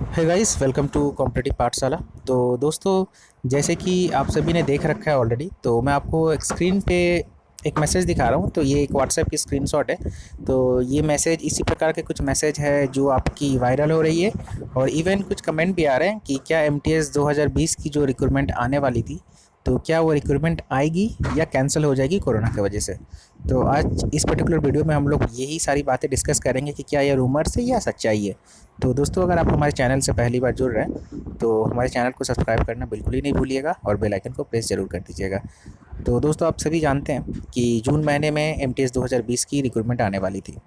है guys, welcome to competitive पाठशाला। तो दोस्तों, जैसे कि आप सभी ने देख रखा है ऑलरेडी, तो मैं आपको एक स्क्रीन पे एक मैसेज दिखा रहा हूँ। तो ये एक व्हाट्सएप की स्क्रीनशॉट है। तो ये मैसेज इसी प्रकार के कुछ मैसेज है जो आपकी वायरल हो रही है, और इवन कुछ कमेंट भी आ रहे हैं कि क्या एमटीएस 2020 की जो रिक्रूटमेंट आने वाली थी, तो क्या वो रिक्रूटमेंट आएगी या कैंसिल हो जाएगी कोरोना की वजह से। तो आज इस पर्टिकुलर वीडियो में हम लोग यही सारी बातें डिस्कस करेंगे कि क्या ये रूमर्स है या सच्चाई है। तो दोस्तों, अगर आप हमारे चैनल से पहली बार जुड़ रहे हैं तो हमारे चैनल को सब्सक्राइब करना बिल्कुल ही नहीं भूलिएगा और बेल आइकन को प्रेस ज़रूर कर दीजिएगा। तो दोस्तों, आप सभी जानते हैं कि जून महीने में एमटीएस 2020 की रिक्रूटमेंट आने वाली थी।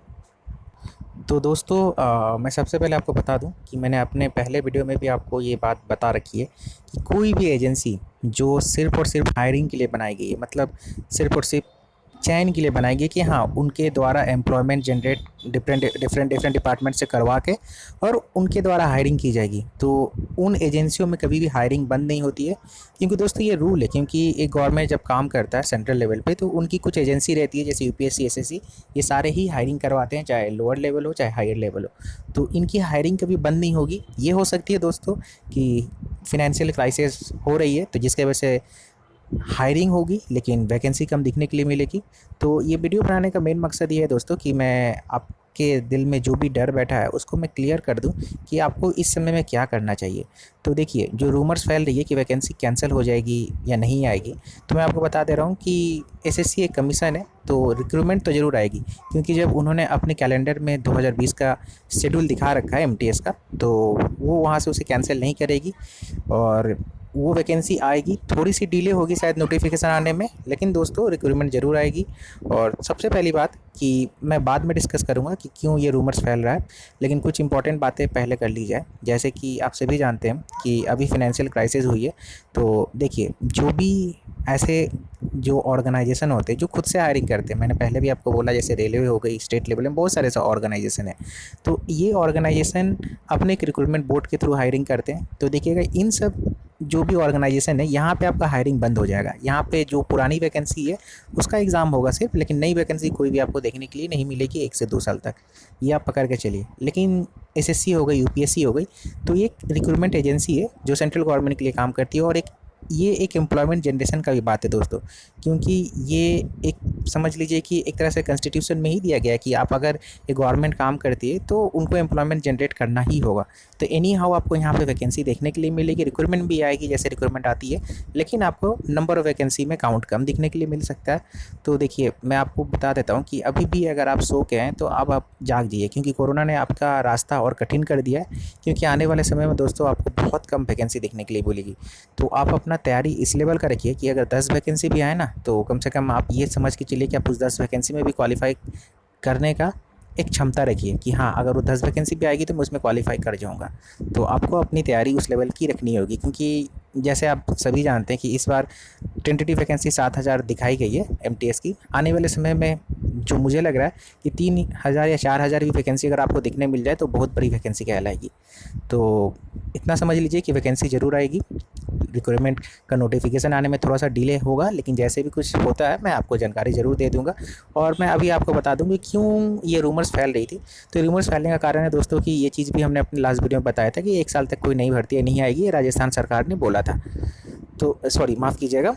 तो दोस्तों, मैं सबसे पहले आपको बता दूं कि मैंने अपने पहले वीडियो में भी आपको ये बात बता रखी है कि कोई भी एजेंसी जो सिर्फ़ और सिर्फ हायरिंग के लिए बनाई गई है, मतलब सिर्फ़ और सिर्फ चयन के लिए बनाई गई कि हाँ, उनके द्वारा employment generate different different different department से करवा के और उनके द्वारा हायरिंग की जाएगी। तो उन एजेंसियों में कभी भी हायरिंग बंद नहीं होती है, क्योंकि दोस्तों ये रूल है। क्योंकि एक गवर्नमेंट जब काम करता है सेंट्रल लेवल पे, तो उनकी कुछ एजेंसी रहती है, जैसे यूपीएससी, एसएससी, ये सारे ही हायरिंग करवाते हैं, चाहे लोअर लेवल हो चाहे हायर लेवल हो। तो इनकी हायरिंग कभी बंद नहीं होगी। ये हो सकती है दोस्तों कि फिनेंशियल क्राइसिस हो रही है, तो जिसकी वजह से हायरिंग होगी लेकिन वैकेंसी कम दिखने के लिए मिलेगी। तो ये वीडियो बनाने का मेन मकसद ये है दोस्तों कि मैं आपके दिल में जो भी डर बैठा है उसको मैं क्लियर कर दूं कि आपको इस समय में क्या करना चाहिए। तो देखिए, जो रूमर्स फैल रही है कि वैकेंसी कैंसिल हो जाएगी या नहीं आएगी, तो मैं आपको बता दे रहा हूँ कि एसएससी एक कमीशन है, तो रिक्रूटमेंट तो ज़रूर आएगी। क्योंकि जब उन्होंने अपने कैलेंडर में 2020 का शेड्यूल दिखा रखा है एमटीएस का, तो वो वहाँ से उसे कैंसिल नहीं करेगी और वो वैकेंसी आएगी। थोड़ी सी डिले होगी शायद नोटिफिकेशन आने में, लेकिन दोस्तों रिक्रूटमेंट ज़रूर आएगी। और सबसे पहली बात कि मैं बाद में डिस्कस करूंगा कि क्यों ये रूमर्स फैल रहा है, लेकिन कुछ इंपॉर्टेंट बातें पहले कर ली जाए। जैसे कि आप सभी जानते हैं कि अभी फिनेंशियल क्राइसिस हुई है। तो देखिए, जो भी ऐसे जो ऑर्गेनाइजेशन होते हैं जो खुद से हायरिंग करते हैं, मैंने पहले भी आपको बोला, जैसे रेलवे हो गई, स्टेट लेवल में बहुत सारे ऐसे ऑर्गेनाइजेशन है। तो ये ऑर्गेनाइजेशन अपने एक रिक्रूटमेंट बोर्ड के थ्रू हायरिंग करते हैं। तो देखिएगा, इन सब जो भी ऑर्गेनाइजेशन है, यहाँ पे आपका हायरिंग बंद हो जाएगा। यहाँ पे जो पुरानी वैकेंसी है उसका एग्ज़ाम होगा सिर्फ, लेकिन नई वैकेंसी कोई भी आपको देखने के लिए नहीं मिलेगी 1 से 2 साल तक। ये आप पकड़ के चलिए। लेकिन एसएससी हो गई, यूपीएससी हो गई, तो ये एक रिक्रूटमेंट एजेंसी है जो सेंट्रल गवर्नमेंट के लिए काम करती है। और ये एक एम्प्लॉयमेंट जनरेशन का भी बात है दोस्तों, क्योंकि ये एक समझ लीजिए कि एक तरह से कॉन्स्टिट्यूशन में ही दिया गया है कि आप अगर एक गवर्नमेंट काम करती है तो उनको एम्प्लॉयमेंट जनरेट करना ही होगा। तो एनी हाउ आपको यहाँ पे वैकेंसी देखने के लिए मिलेगी, रिक्रूटमेंट भी आएगी जैसे रिक्रूटमेंट आती है, लेकिन आपको नंबर ऑफ़ वैकेंसी में काउंट कम दिखने के लिए मिल सकता है। तो देखिए, मैं आपको बता देता हूँ कि अभी भी अगर आप सो के हैं तो अब आप जाग जाइए, क्योंकि कोरोना ने आपका रास्ता और कठिन कर दिया है। क्योंकि आने वाले समय में दोस्तों आपको बहुत कम वैकेंसी देखने के लिए मिलेगी। तो आप अपना तैयारी इस लेवल का रखिए कि अगर 10 वैकेंसी भी आए ना, तो कम से कम आप ये समझ के चलिए कि आप उस 10 वैकेंसी में भी क्वालिफाई करने का एक क्षमता रखिए कि हाँ, अगर वो 10 वैकेंसी भी आएगी तो मैं उसमें क्वालिफाई कर जाऊँगा। तो आपको अपनी तैयारी उस लेवल की रखनी होगी, क्योंकि जैसे आप सभी जानते हैं कि इस बार टेंटेटिव वैकेंसी 7,000 दिखाई गई है एमटीएस की। आने वाले समय में जो मुझे लग रहा है कि 3,000 या 4,000 भी वैकेंसी अगर आपको दिखने मिल जाए तो बहुत बड़ी वैकेंसी कहलाएगी। तो इतना समझ लीजिए कि वैकेंसी ज़रूर आएगी। रिक्रूटमेंट का नोटिफिकेशन आने में थोड़ा सा डिले होगा, लेकिन जैसे भी कुछ होता है मैं आपको जानकारी ज़रूर दे दूंगा। और मैं अभी आपको बता दूंगी क्यों ये रूमर्स फैल रही थी। तो रूमर्स फैलने का कारण है दोस्तों कि ये चीज़ भी हमने अपने लास्ट वीडियो में बताया था कि 1 साल तक कोई नई भर्ती नहीं आएगी, ये राजस्थान सरकार ने बोला था। तो सॉरी, माफ़ कीजिएगा,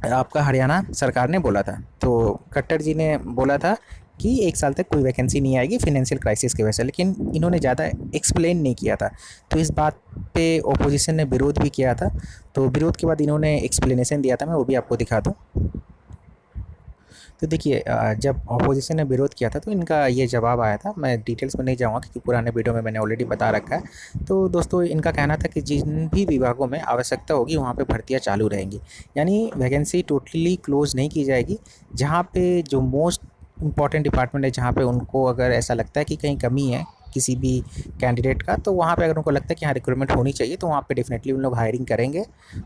आपका हरियाणा सरकार ने बोला था। तो खट्टर जी ने बोला था कि 1 साल तक कोई वैकेंसी नहीं आएगी फिनेंशियल क्राइसिस की वजह से, लेकिन इन्होंने ज़्यादा एक्सप्लेन नहीं किया था। तो इस बात पे ओपोजिशन ने विरोध भी किया था। तो विरोध के बाद इन्होंने एक्सप्लेनेशन दिया था, मैं वो भी आपको दिखा दूँ। तो देखिए, जब अपोजिशन ने विरोध किया था तो इनका ये जवाब आया था। मैं डिटेल्स में नहीं जाऊँगा क्योंकि पुराने वीडियो में मैंने ऑलरेडी बता रखा है। तो दोस्तों, इनका कहना था कि जिन भी विभागों में आवश्यकता होगी वहाँ पे भर्तियाँ चालू रहेंगी, यानी वैकेंसी टोटली क्लोज़ नहीं की जाएगी। जहाँ पे जो मोस्ट इम्पॉर्टेंट डिपार्टमेंट है, जहाँ पे उनको अगर ऐसा लगता है कि कहीं कमी है किसी भी कैंडिडेट का, तो वहाँ पे अगर उनको लगता है कि हाँ रिक्रूटमेंट होनी चाहिए, तो वहाँ पे डेफिनेटली उन लोग हायरिंग करेंगे।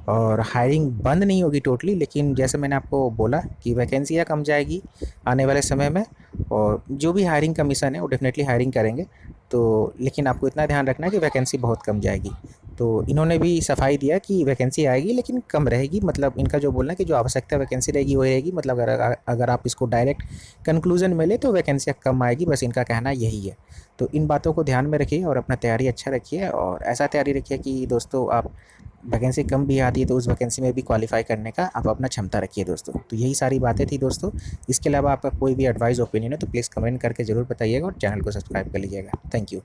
और हायरिंग बंद नहीं होगी टोटली, लेकिन जैसे मैंने आपको बोला कि वैकेंसियाँ कम जाएगी आने वाले समय में, और जो भी हायरिंग कमीशन है वो डेफिनेटली हायरिंग करेंगे। तो लेकिन आपको इतना ध्यान रखना है कि वैकेंसी बहुत कम जाएगी। तो इन्होंने भी सफाई दिया कि वैकेंसी आएगी लेकिन कम रहेगी, मतलब इनका जो बोलना है कि जो आवश्यकता वैकेंसी रहेगी वो रहेगी, मतलब अगर आप इसको डायरेक्ट कंक्लूजन में ले तो वैकेंसियाँ कम आएगी, बस इनका कहना यही है। तो इन बातों को ध्यान में रखिए और अपना तैयारी अच्छा रखिए, और ऐसा तैयारी रखिए कि दोस्तों आप वैकेंसी कम भी आती है तो उस वैकेंसी में भी क्वालिफाई करने का आप अपना क्षमता रखिए दोस्तों। तो यही सारी बातें थी दोस्तों। इसके अलावा आपका कोई भी एडवाइस ओपिनियन है तो प्लीज़ कमेंट करके ज़रूर बताइएगा और चैनल को सब्सक्राइब कर लीजिएगा। Thank you.